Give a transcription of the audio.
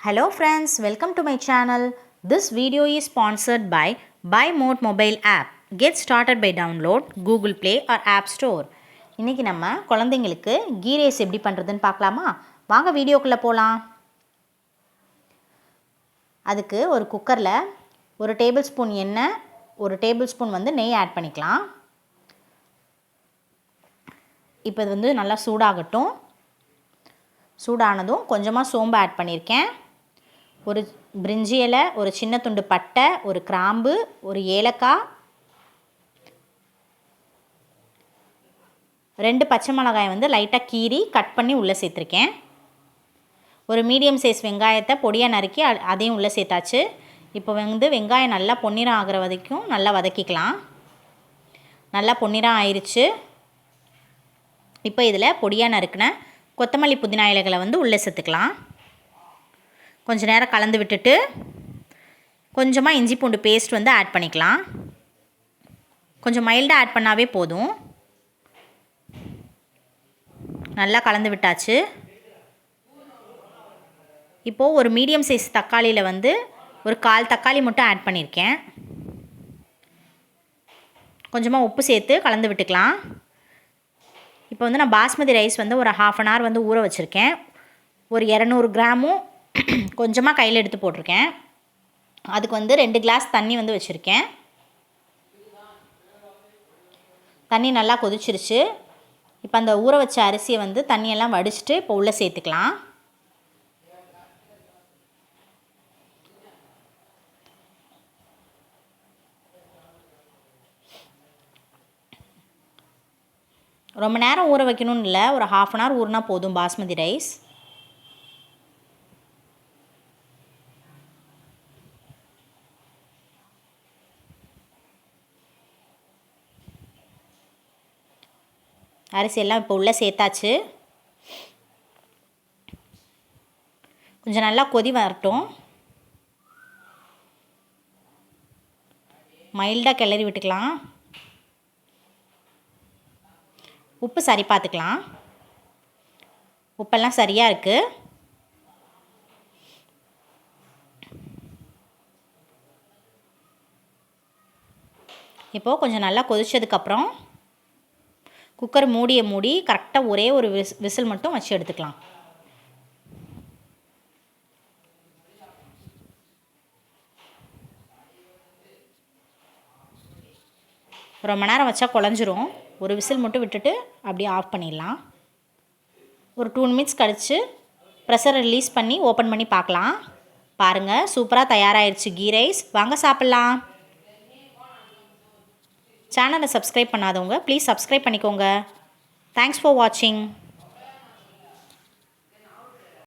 Hello friends, welcome to my channel. This video is sponsored by Buy Mode mobile app. Get started by download Google Play or App Store. இன்னைக்கு நம்ம குழந்தைங்களுக்கு key rice எப்படி பண்றதுன்னு பார்க்கலாமா? வாங்க வீடியோக்குள்ள போலாம். அதுக்கு ஒரு குக்கர்ல 1 டேபிள்ஸ்பூன் எண்ணெய், 1 டேபிள்ஸ்பூன் நெய் ஆட் பண்ணிக்கலாம். இப்போ இது நல்லா சூடாகட்டும். சூடானதும் கொஞ்சமாக சோம்பு ஆட் பண்ணியிருக்கேன். ஒரு பிரிஞ்சி இலை, ஒரு சின்ன துண்டு பட்டை, ஒரு கிராம்பு, ஒரு ஏலக்காய், 2 பச்சை மிளகாய் லைட்டாக கீறி கட் பண்ணி உள்ளே சேர்த்துருக்கேன். ஒரு மீடியம் சைஸ் வெங்காயத்தை பொடியாக நறுக்கி அதையும் உள்ளே சேர்த்தாச்சு. இப்போ வெங்காயம் நல்லா பொன்னிறம் ஆகிற வரைக்கும் நல்லா வதக்கிக்கலாம். நல்லா பொன்னிறம் ஆயிடுச்சு. இப்போ இதில் பொடியாக நறுக்கின கொத்தமல்லி புதினா இலைகளை உள்ளே சேர்த்துக்கலாம். கொஞ்சம் நேரம் கலந்து விட்டுட்டு கொஞ்சமாக இஞ்சி பூண்டு பேஸ்ட் ஆட் பண்ணிக்கலாம். கொஞ்சம் மைல்டாக ஆட் பண்ணாவே போதும். நல்லா கலந்து விட்டாச்சு. இப்போது ஒரு மீடியம் சைஸ் தக்காளியில் ஒரு 1/4 தக்காளி மட்டும் ஆட் பண்ணியிருக்கேன். கொஞ்சமாக உப்பு சேர்த்து கலந்து விட்டுக்கலாம். இப்போ நான் பாஸ்மதி ரைஸ் ஒரு 1/2 அன் ஹவர் ஊற வச்சுருக்கேன். ஒரு 200 கிராமும் கொஞ்சமாக கையில் எடுத்து போட்டிருக்கேன். அதுக்கு 2 கிளாஸ் தண்ணி வச்சுருக்கேன். தண்ணி நல்லா கொதிச்சிருச்சு. இப்போ அந்த ஊற வச்ச அரிசியை தண்ணியெல்லாம் வடிச்சிட்டு இப்போ உள்ளே சேர்த்துக்கலாம். ரொம்ப நேரம் ஊற வைக்கணும்னு இல்லை, ஒரு 1/2 அன் ஹவர் ஊறினா போதும் பாஸ்மதி ரைஸ். அரிசி எல்லாம் இப்போ உள்ளே சேர்த்தாச்சு. கொஞ்சம் நல்லா கொதி வரட்டும். மைல்டாக கிளறி விட்டுக்கலாம். உப்பு சரி பார்த்துக்கலாம். உப்பெல்லாம் சரியாக இருக்குது. இப்போது கொஞ்சம் நல்லா கொதிச்சதுக்கப்புறம் குக்கர் மூடி கரெக்டாக ஒரே ஒரு விசில் மட்டும் வச்சு எடுத்துக்கலாம். ரொம்ப நேரம் வச்சா குழஞ்சிரும். ஒரு விசில் மட்டும் விட்டுட்டு அப்படியே ஆஃப் பண்ணிடலாம். ஒரு 2 மினிட்ஸ் கழித்து ப்ரெஷரை ரிலீஸ் பண்ணி ஓப்பன் பண்ணி பார்க்கலாம். பாருங்கள், சூப்பராக தயாராகிடுச்சு கீ ரைஸ். வாங்க சாப்பிட்லாம். சேனலை சப்ஸ்கிரைப் பண்ணாதவங்க ப்ளீஸ் சப்ஸ்கிரைப் பண்ணிக்கோங்க. தேங்க்ஸ் ஃபார் வாட்சிங்.